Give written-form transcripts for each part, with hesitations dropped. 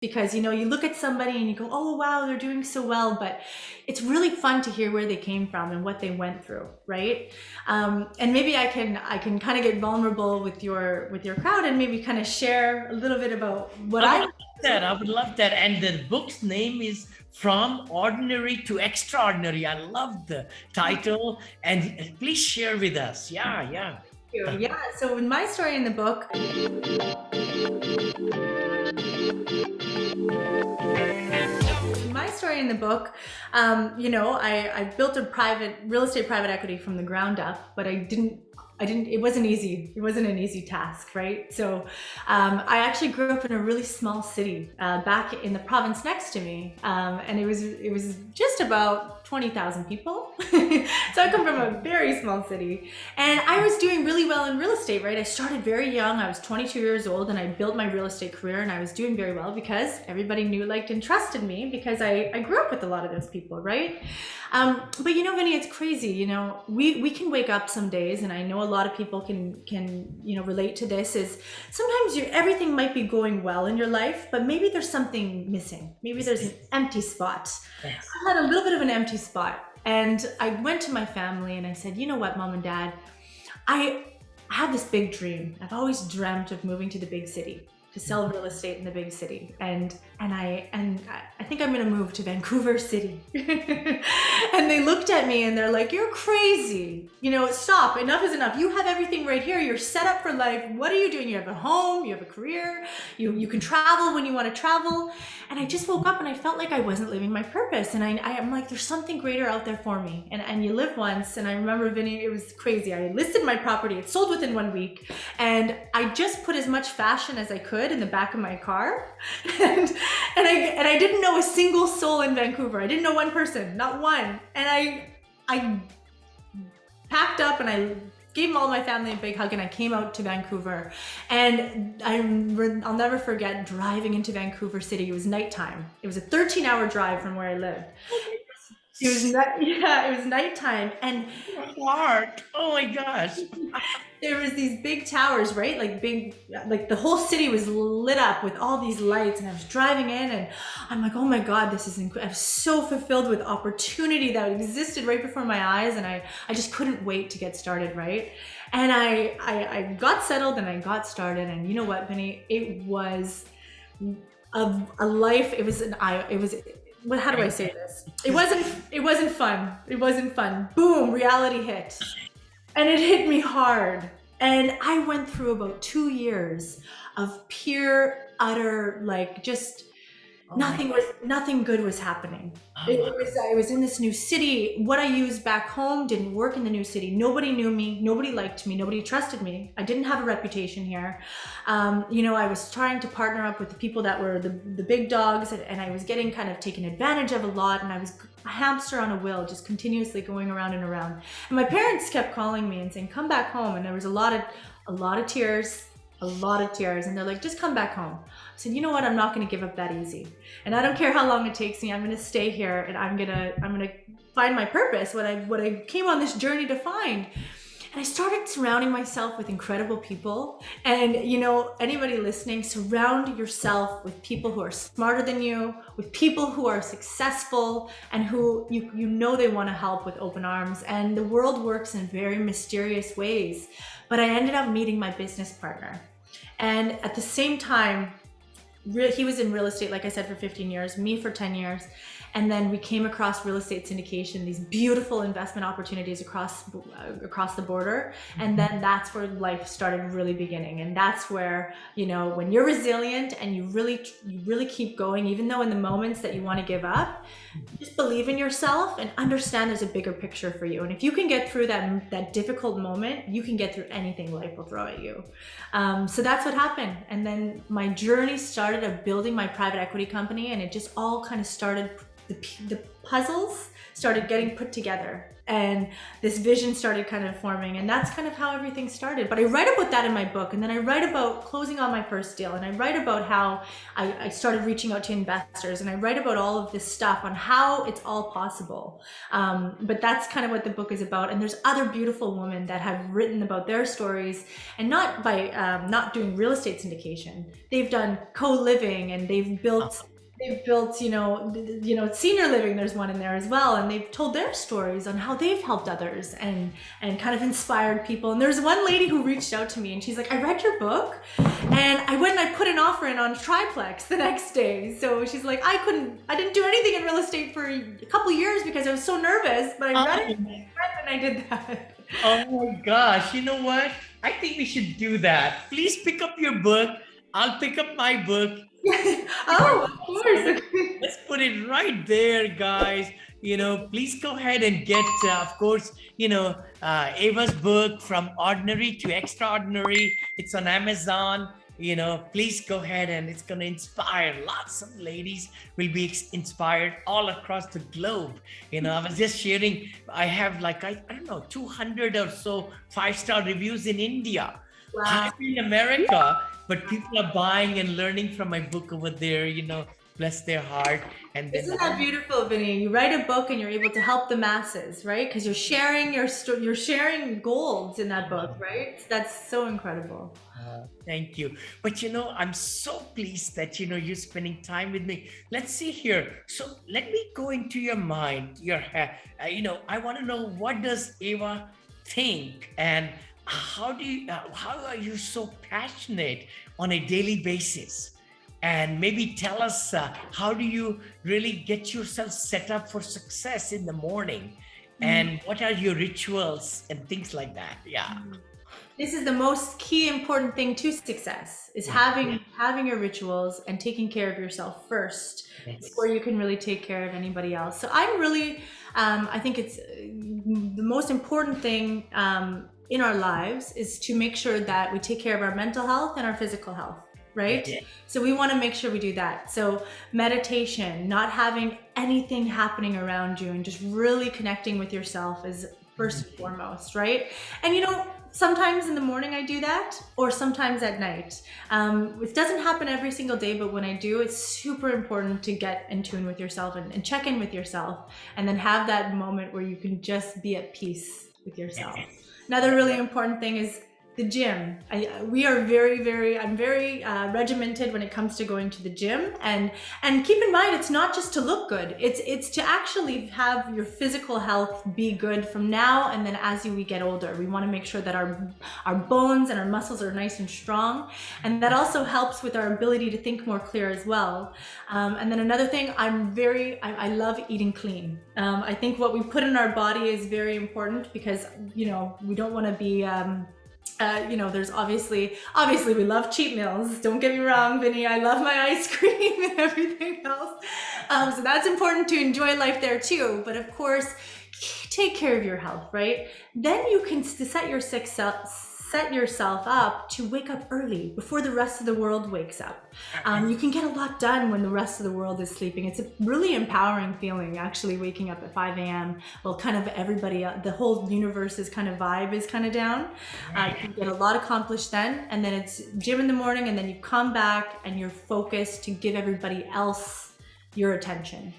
because, you know, you look at somebody and you go, oh, wow, they're doing so well, but it's really fun to hear where they came from and what they went through, right? And maybe I can kind of get vulnerable with your crowd and maybe kind of share a little bit about what I would love that. I would love that. And the book's name is From Ordinary to Extraordinary. I love the title, and please share with us. Yeah. Yeah, so in my story in the book, you know, I built a real estate private equity from the ground up, but it wasn't easy. It wasn't an easy task, right? So I actually grew up in a really small city back in the province next to me. And it was just about 20,000 people. So I come from a very small city, and I was doing really well in real estate, right? I started very young. I was 22 years old, and I built my real estate career, and I was doing very well because everybody knew, liked, and trusted me because I grew up with a lot of those people, right? But you know, Vinney, it's crazy. You know, we can wake up some days, and I know a lot of people can you know, relate to this, is sometimes everything might be going well in your life, but maybe there's something missing. Maybe there's an empty spot. Yes. I had a little bit of an empty spot, and I went to my family and I said, you know what, Mom and Dad, I have this big dream. I've always dreamt of moving to the big city, to sell real estate in the big city, and I think I'm gonna move to Vancouver City. And they looked at me and they're like, you're crazy. You know, stop, enough is enough. You have everything right here. You're set up for life. What are you doing? You have a home, you have a career, you can travel when you want to travel. And I just woke up and I felt like I wasn't living my purpose. And I'm like, there's something greater out there for me. And you live once. And I remember, Vinney, it was crazy. I listed my property. It sold within 1 week. And I just put as much fashion as I could in the back of my car. And I didn't know a single soul in Vancouver. I didn't know one person, not one. And I packed up and I gave all my family a big hug, and I came out to Vancouver. And I'll never forget driving into Vancouver City. It was nighttime. It was a 13-hour drive from where I lived. It was nighttime, and Heart. Oh my gosh. there was these big towers, right? Like the whole city was lit up with all these lights, and I was driving in and I'm like, oh my God, this is incredible. I was so fulfilled with opportunity that existed right before my eyes, and I just couldn't wait to get started, right? And I got settled and I got started, and you know what, Vinney? It was a life. How do I say this? It wasn't fun. It wasn't fun. Boom, reality hit. And it hit me hard. And I went through about 2 years of pure, utter, like, just nothing good was happening. I was in this new city. What I used back home didn't work in the new city. Nobody knew me. Nobody liked me. Nobody trusted me. I didn't have a reputation here. You know, I was trying to partner up with the people that were the big dogs, and I was getting kind of taken advantage of a lot. And I was a hamster on a wheel, just continuously going around and around. And my parents kept calling me and saying, come back home. And there was a lot of tears. And they're like, just come back home. I said, you know what? I'm not going to give up that easy. And I don't care how long it takes me. I'm going to stay here, and I'm going to find my purpose, what I came on this journey to find. And I started surrounding myself with incredible people. And you know, anybody listening, surround yourself with people who are smarter than you, with people who are successful and who you know they want to help with open arms. And the world works in very mysterious ways. But I ended up meeting my business partner. And at the same time, he was in real estate, like I said, for 15 years, me for 10 years. And then we came across real estate syndication, these beautiful investment opportunities across the border. And then that's where life started really beginning. And that's where, you know, when you're resilient and you really keep going, even though in the moments that you want to give up, just believe in yourself and understand there's a bigger picture for you. And if you can get through that difficult moment, you can get through anything life will throw at you. So that's what happened. And then my journey started of building my private equity company, and it just all kind of started the puzzles started getting put together, and this vision started kind of forming, and that's kind of how everything started. But I write about that in my book, and then I write about closing on my first deal, and I write about how I started reaching out to investors, and I write about all of this stuff on how it's all possible. But that's kind of what the book is about. And there's other beautiful women that have written about their stories, and not by not doing real estate syndication. They've done co-living, and they've built senior living. There's one in there as well, and they've told their stories on how they've helped others and kind of inspired people. And there's one lady who reached out to me, and she's like, I read your book, and I went and I put an offer in on Triplex the next day. So she's like, I didn't do anything in real estate for a couple years because I was so nervous, but I read it and I did that. Oh my gosh, you know what? I think we should do that. Please pick up your book. I'll pick up my book. Oh, of course. Let's put it right there, guys. Please go ahead and get, of course, Ava's book, From Ordinary to Extraordinary. It's on Amazon. Please go ahead, and it's going to inspire lots of ladies. Will be inspired all across the globe. I was just sharing, I have I don't know, 200 or so 5-star reviews in India. Wow. I'm in America, but people are buying and learning from my book over there, bless their heart. And then, isn't that beautiful, Vinney? You write a book and you're able to help the masses, right? Because you're sharing you're sharing gold in that book, right? That's so incredible. Thank you. But I'm so pleased that you're spending time with me. Let's see here. So let me go into your mind, your I want to know, what does Ava think, and how are you so passionate on a daily basis? And maybe tell us, how do you really get yourself set up for success in the morning? And what are your rituals and things like that? Yeah. This is the most key important thing to success, is having your rituals and taking care of yourself first, before you can really take care of anybody else. So I'm really, I think it's the most important thing in our lives is to make sure that we take care of our mental health and our physical health, right? Yeah. So we want to make sure we do that. So meditation, not having anything happening around you, and just really connecting with yourself is first and foremost, right? And sometimes in the morning I do that, or sometimes at night. It doesn't happen every single day, but when I do, it's super important to get in tune with yourself and check in with yourself, and then have that moment where you can just be at peace with yourself. Another really important thing is the gym. I'm very regimented when it comes to going to the gym, and keep in mind, it's not just to look good. It's to actually have your physical health be good from now, and then as we get older, we want to make sure that our bones and our muscles are nice and strong, and that also helps with our ability to think more clear as well. And then another thing, I love eating clean. I think what we put in our body is very important, because we don't want to be there's obviously we love cheat meals. Don't get me wrong, Vinney. I love my ice cream and everything else. So that's important to enjoy life there too. But of course, take care of your health, right? Then you can set yourself up to wake up early before the rest of the world wakes up. You can get a lot done when the rest of the world is sleeping. It's a really empowering feeling, actually, waking up at 5 a.m. Well, kind of everybody, the whole universe's kind of vibe is kind of down. You can get a lot accomplished then, and then it's gym in the morning, and then you come back and you're focused to give everybody else your attention.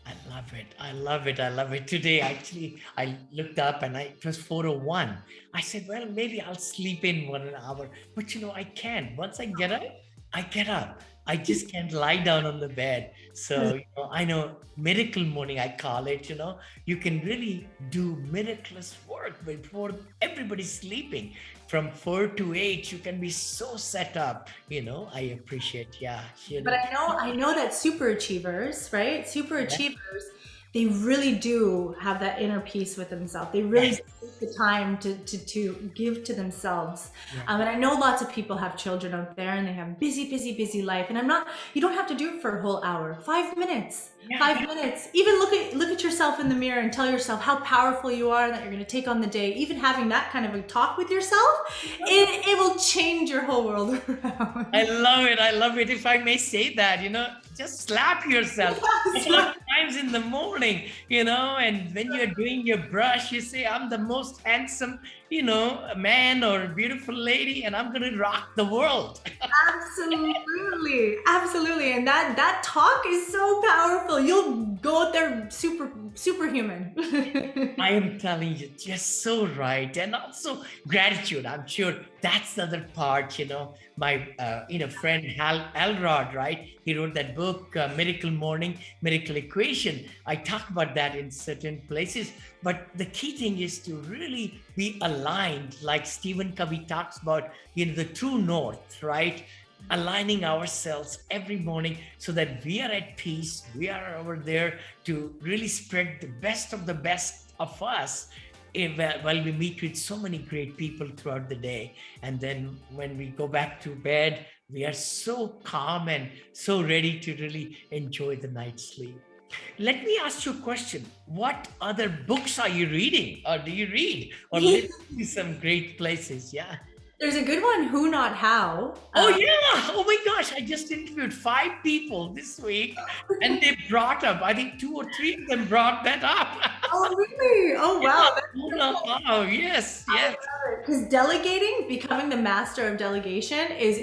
I love it. I love it. I love it. Today, actually, I looked up and it was 4:01. I said, well, maybe I'll sleep in 1 hour. But I can't. Once I get up, I get up. I just can't lie down on the bed. So, I know miracle morning, I call it, you can really do miraculous work before everybody's sleeping. From 4 to 8, you can be so set up, I appreciate, But I know that super achievers, right? Super achievers, they really do have that inner peace with themselves. They really take the time to give to themselves. And I know lots of people have children out there, and they have busy life. And you don't have to do it for a whole hour. 5 minutes. 5 minutes. Even look at yourself in the mirror and tell yourself how powerful you are, and that you're going to take on the day. Even having that kind of a talk with yourself, it will change your whole world around. I love it. If I may say that, just slap yourself. times in the morning, and when you're doing your brush, you say, I'm the most handsome, man or beautiful lady, and I'm going to rock the world. Absolutely, absolutely, and that talk is so powerful. You'll go out there superhuman. I am telling you, just so right. And also gratitude. I'm sure that's the other part, my, friend Hal Elrod, right? He wrote that book, Miracle Morning, Miracle Equation. I talk about that in certain places, but the key thing is to really be aligned, like Stephen Covey talks about, the true north, right? Aligning ourselves every morning so that we are at peace. We are over there to really spread the best of the best of us while we meet with so many great people throughout the day. And then when we go back to bed, we are so calm and so ready to really enjoy the night's sleep. Let me ask you a question. What other books are you reading, or do you read, or listen to some great places? Yeah. There's a good one, Who Not How. Oh yeah! Oh my gosh! I just interviewed 5 people this week, and they brought up. I think 2 or 3 of them brought that up. Oh really? Oh wow! Oh yes, yes, Because delegating, becoming the master of delegation, is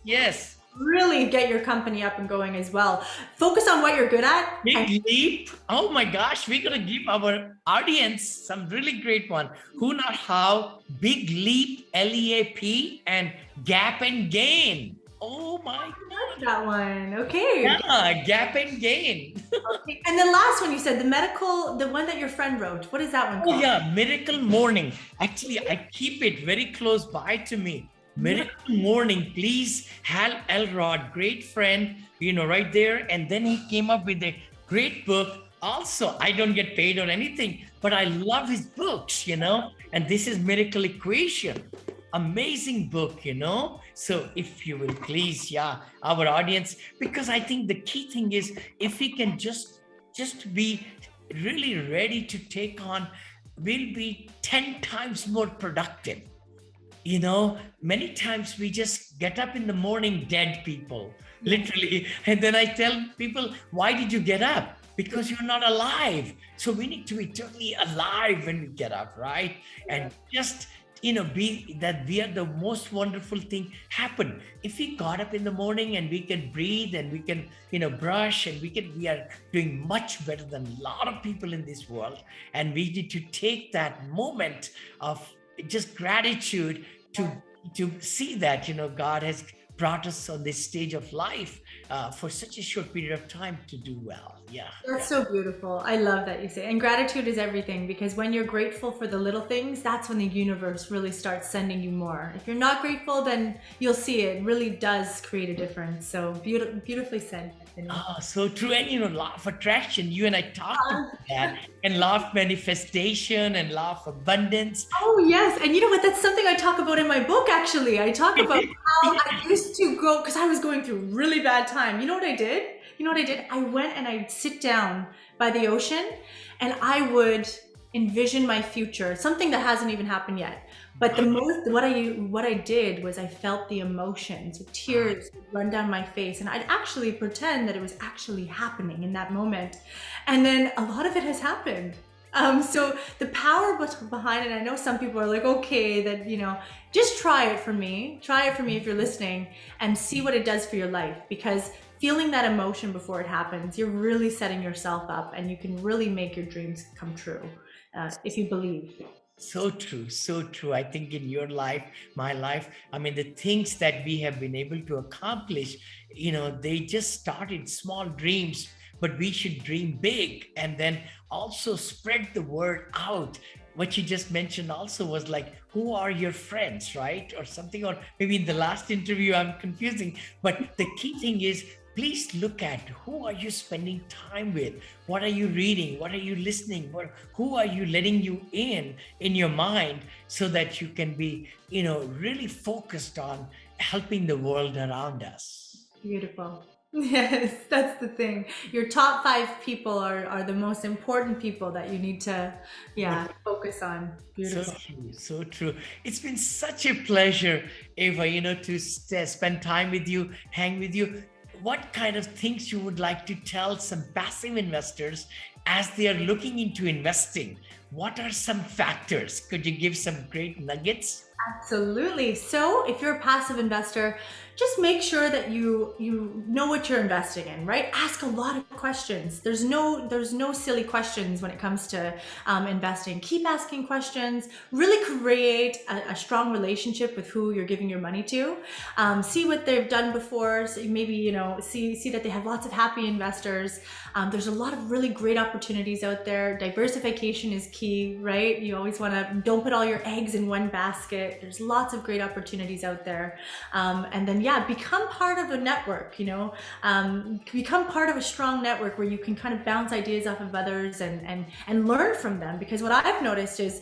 yes. really get your company up and going as well. Focus on what you're good at. Big Leap. Oh my gosh, we're gonna give our audience some really great one. Who Not How, Big Leap, LEAP, and Gap and Gain. Oh my God. That one. Okay. Yeah, Gap and Gain. Okay. And the last one you said, the one that your friend wrote. What is that one called? Oh yeah, Miracle Morning. Actually, I keep it very close by to me. Miracle Morning, please. Hal Elrod, great friend, right there. And then he came up with a great book. Also, I don't get paid or anything, but I love his books, and this is Miracle Equation. Amazing book, So if you will please, our audience, because I think the key thing is if we can just be really ready to take on, we'll be 10 times more productive. Many times we just get up in the morning dead people, literally. And then I tell people, why did you get up? Because you're not alive. So we need to be totally alive when we get up, right? And just, be that we are the most wonderful thing happen. If we got up in the morning and we can breathe and we can, brush and we are doing much better than a lot of people in this world. And we need to take that moment of just gratitude to see that God has brought us on this stage of life for such a short period of time to do well. That's so beautiful. I love that you say. And gratitude is everything, because when you're grateful for the little things, that's when the universe really starts sending you more. If you're not grateful, then you'll see it really does create a difference. So beautifully said. So true. And law of attraction, you and I talked about that, and law of manifestation and law of abundance. Oh yes. And you know what, that's something I talk about in my book. Actually, I talk about how I used to go, because I was going through a really bad time. You know what I did? I went and I'd sit down by the ocean and I would envision my future, something that hasn't even happened yet. But what I did was I felt the emotions, the tears would run down my face, and I'd actually pretend that it was actually happening in that moment. And then a lot of it has happened. So the power behind it, I know some people are like, okay, that, just try it for me if you're listening, and see what it does for your life, because feeling that emotion before it happens, you're really setting yourself up, and you can really make your dreams come true if you believe. So true, so true. I think in your life, my life, the things that we have been able to accomplish, they just started small dreams, but we should dream big and then also spread the word out. What you just mentioned also was like, who are your friends, right? Or something, or maybe in the last interview, I'm confusing, but the key thing is, please look at who are you spending time with? What are you reading? What are you listening? Who are you letting you in your mind, so that you can be, really focused on helping the world around us. Beautiful. Yes, that's the thing. Your top 5 people are the most important people that you need to, focus on. Beautiful. So true, so true. It's been such a pleasure, Eva, to spend time with you, hang with you. what kind of things you would like to tell some passive investors as they are looking into investing? What are some factors? Could you give some great nuggets? Absolutely. So if you're a passive investor, just make sure that you know what you're investing in, right? Ask a lot of questions. There's no silly questions when it comes to investing. Keep asking questions. Really create a strong relationship with who you're giving your money to. See what they've done before. So maybe see that they have lots of happy investors. There's a lot of really great opportunities out there. Diversification is key, right? You always want to don't put all your eggs in one basket. There's lots of great opportunities out there. And then, become part of a network, become part of a strong network where you can kind of bounce ideas off of others and learn from them. Because what I've noticed is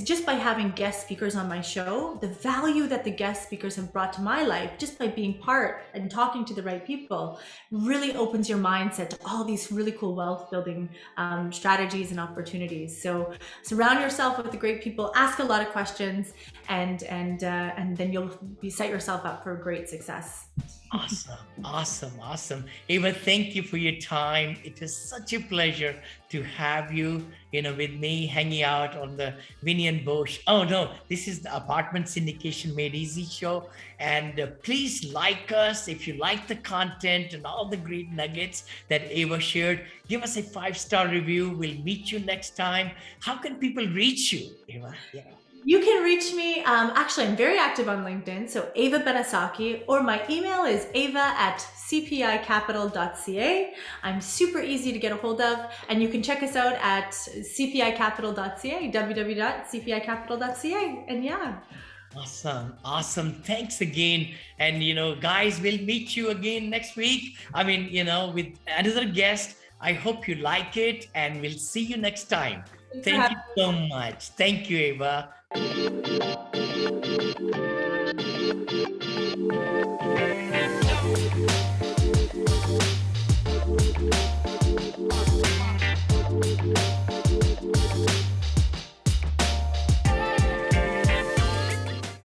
just by having guest speakers on my show, the value that the guest speakers have brought to my life, just by being part and talking to the right people, really opens your mindset to all these really cool wealth building strategies and opportunities. So surround yourself with the great people, ask a lot of questions, and then you'll set yourself up for great success. Awesome. Eva, thank you for your time. It was such a pleasure to have you, with me hanging out on the Vinney and Bosch. Oh no, this is the Apartment Syndication Made Easy show. And please like us if you like the content and all the great nuggets that Eva shared. Give us a 5-star review. We'll meet you next time. How can people reach you, Eva? Yeah. You can reach me, actually I'm very active on LinkedIn, so Eva Benesocky, or my email is ava@cpicapital.ca. I'm super easy to get a hold of, and you can check us out at cpicapital.ca, www.cpicapital.ca, and yeah. Awesome. Thanks again. And, guys, we'll meet you again next week. With another guest. I hope you like it, and we'll see you next time. Thank you so much. Thank you, Eva.